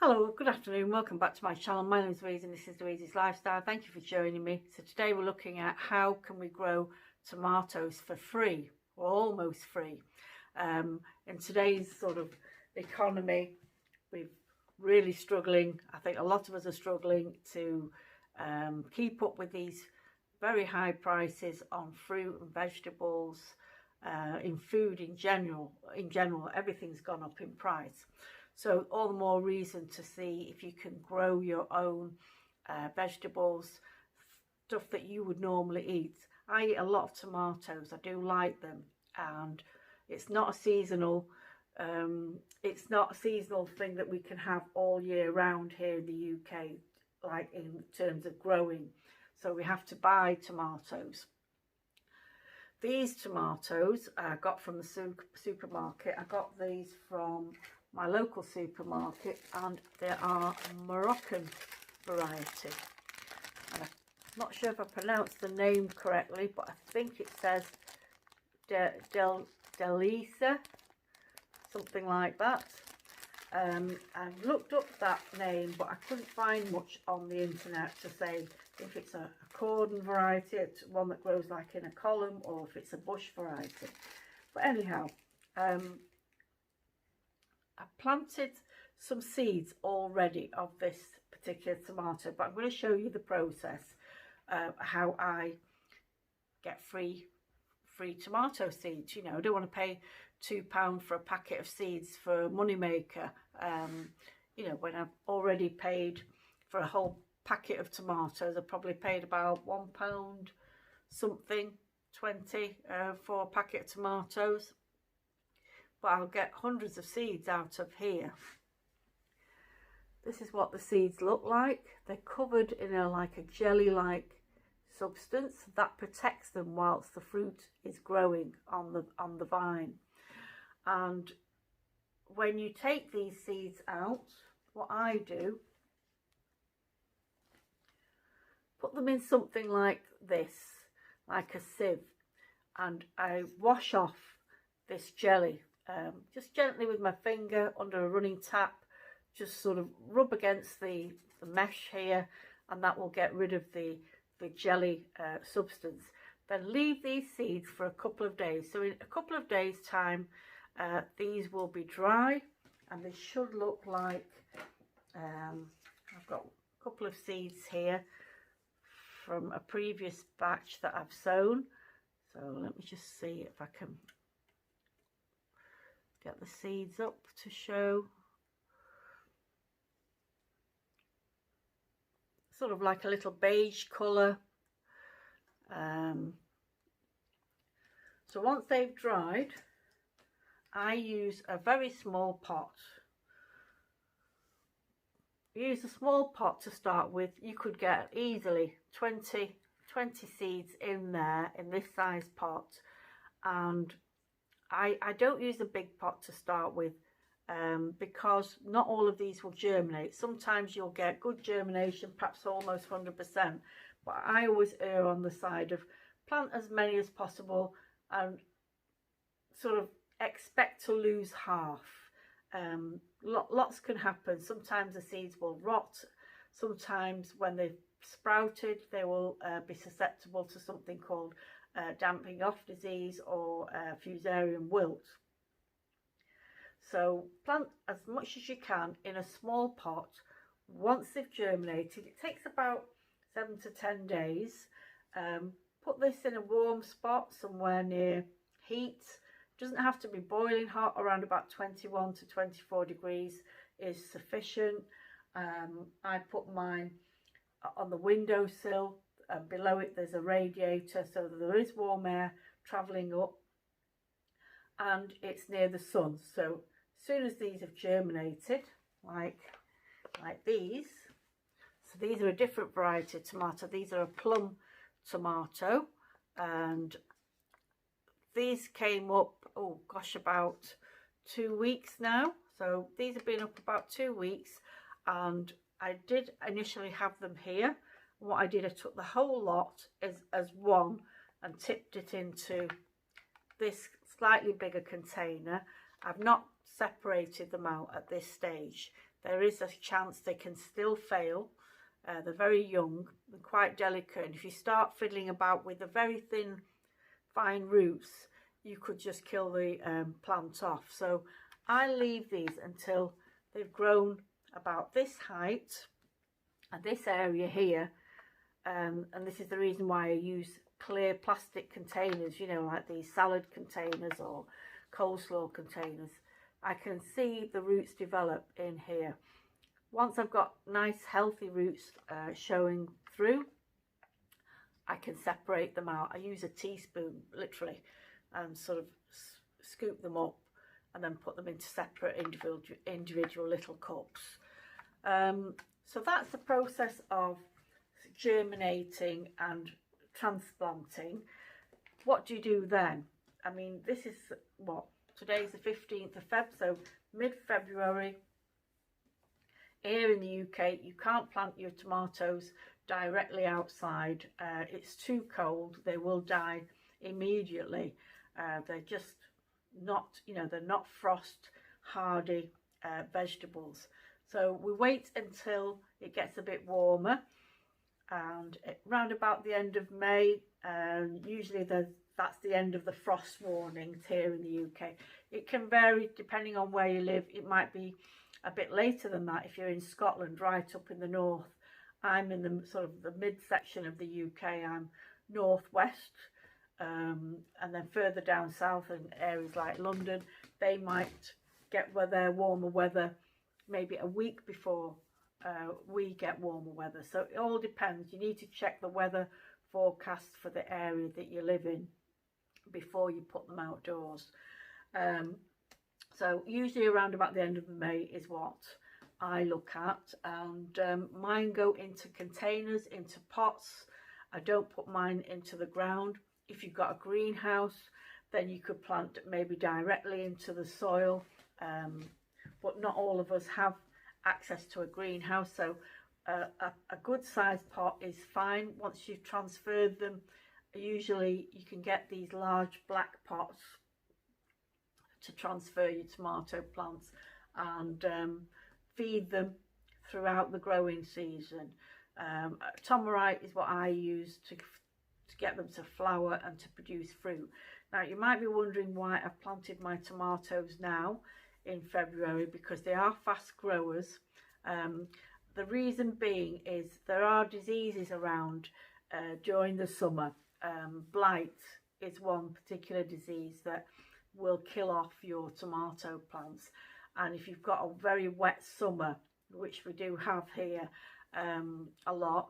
Hello, good afternoon, welcome back to my channel. My name is Louise and this is Louise's Lifestyle. Thank you for joining me. So today we're looking at how can we grow tomatoes for free or almost free. In today's sort of economy, we're really struggling. I think a lot of us are struggling to keep up with these very high prices on fruit and vegetables, in food in general. Everything's gone up in price. So all the more reason to see if you can grow your own vegetables, stuff that you would normally eat. I eat a lot of tomatoes. I do like them, and it's not a seasonal. It's not a seasonal thing that we can have all year round here in the UK, like in terms of growing. So we have to buy tomatoes. These tomatoes I got from the supermarket. I got these from my local supermarket, and they are Moroccan variety. And I'm not sure if I pronounced the name correctly, but I think it says Delisa, something like that. I've looked up that name, but I couldn't find much on the internet to say if it's a cordon variety, it's one that grows like in a column, or if it's a bush variety. But anyhow, I planted some seeds already of this particular tomato, but I'm going to show you the process, how I get free tomato seeds. You know, I don't want to pay £2 for a packet of seeds for a moneymaker, you know, when I've already paid for a whole packet of tomatoes. I probably paid about £1 something, 20 for a packet of tomatoes. But I'll get hundreds of seeds out of here. This is what the seeds look like. They're covered in like a jelly-like substance that protects them whilst the fruit is growing on the vine. And when you take these seeds out, what I do, put them in something like this, like a sieve, and I wash off this jelly. Just gently with my finger under a running tap, just sort of rub against the mesh here, and that will get rid of the jelly substance. Then leave these seeds for a couple of days. So in a couple of days time, these will be dry, and they should look like, I've got a couple of seeds here from a previous batch that I've sown. So let me just see if I can get the seeds up to show. Sort of like a little beige colour. So once they've dried, I use a very small pot. Use a small pot to start with. You could get easily 20 seeds in there, in this size pot. And I don't use a big pot to start with, because not all of these will germinate. Sometimes you'll get good germination, perhaps almost 100%, but I always err on the side of plant as many as possible and sort of expect to lose half. Lots can happen. Sometimes the seeds will rot. Sometimes when they've sprouted, they will be susceptible to something called damping off disease or fusarium wilt. So plant as much as you can in a small pot. Once they've germinated, it takes about 7 to 10 days. Put this in a warm spot somewhere near heat. Doesn't have to be boiling hot. Around about 21 to 24 degrees is sufficient. I put mine on the windowsill. Below it there's a radiator, so there is warm air travelling up, and it's near the sun. So as soon as these have germinated, like these, so these are a different variety of tomato. These are a plum tomato, and these came up, oh gosh, about 2 weeks now. So these have been up about 2 weeks, and I did initially have them here. What I did, I took the whole lot as one and tipped it into this slightly bigger container. I've not separated them out at this stage there is a chance they can still fail. They're very young and quite delicate, and if you start fiddling about with the very thin, fine roots, you could just kill the plant off. So I leave these until they've grown about this height and this area here, and this is the reason why I use clear plastic containers, you know, like these salad containers or coleslaw containers. I can see the roots develop in here. Once I've got nice healthy roots showing through, I can separate them out. I use a teaspoon literally and sort of scoop them up and then put them into separate individual little cups. So that's the process of germinating and transplanting. What do you do then? I mean, this is what, today's the 15th of Feb, so mid-February. Here in the UK, you can't plant your tomatoes directly outside. It's too cold. They will die immediately. They're just not, you know, they're not frost hardy vegetables. So we wait until it gets a bit warmer, and round about the end of May, usually that's the end of the frost warnings here in the UK. It can vary depending on where you live. It might be a bit later than that if you're in Scotland, right up in the north. I'm in the sort of the mid-section of the UK. I'm northwest, and then further down south in areas like London, they might get their warmer weather maybe a week before we get warmer weather. So it all depends. You need to check the weather forecast for the area that you live in before you put them outdoors. So usually around about the end of May is what I look at, and mine go into containers, into pots. I don't put mine into the ground. If you've got a greenhouse, then you could plant maybe directly into the soil, but not all of us have access to a greenhouse, so a good sized pot is fine. Once you've transferred them, usually you can get these large black pots to transfer your tomato plants and feed them throughout the growing season. Tomerite is what I use to get them to flower and to produce fruit. Now you might be wondering why I've planted my tomatoes now in February, because they are fast growers. The reason being is there are diseases around during the summer. Blight is one particular disease that will kill off your tomato plants, and if you've got a very wet summer, which we do have here a lot,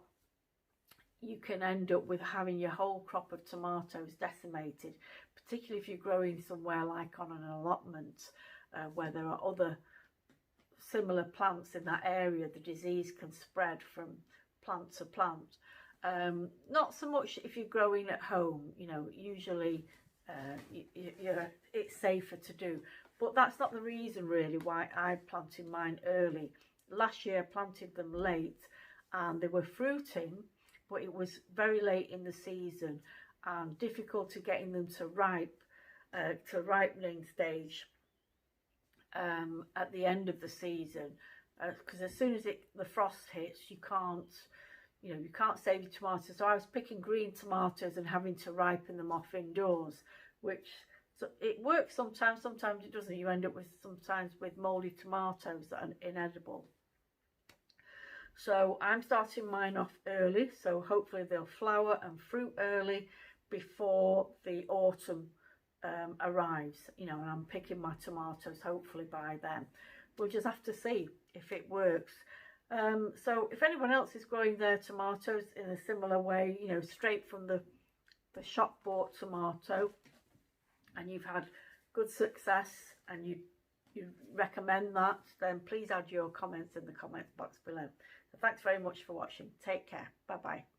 you can end up with having your whole crop of tomatoes decimated, particularly if you're growing somewhere like on an allotment where there are other similar plants in that area. The disease can spread from plant to plant. Not so much if you're growing at home, you know, usually it's safer to do, but that's not the reason really why I planted mine early. Last year I planted them late and they were fruiting, but it was very late in the season and difficult to getting them to ripening stage at the end of the season, because as soon as the frost hits, you can't save your tomatoes. So I was picking green tomatoes and having to ripen them off indoors, which, so it works sometimes, sometimes it doesn't. You end up with sometimes with mouldy tomatoes that are inedible. So I'm starting mine off early, so hopefully they'll flower and fruit early before the autumn arrives, you know, and I'm picking my tomatoes hopefully by then. We'll just have to see if it works. So if anyone else is growing their tomatoes in a similar way, you know, straight from the shop bought tomato, and you've had good success and you recommend that, then please add your comments in the comment box below. So thanks very much for watching. Take care. Bye bye.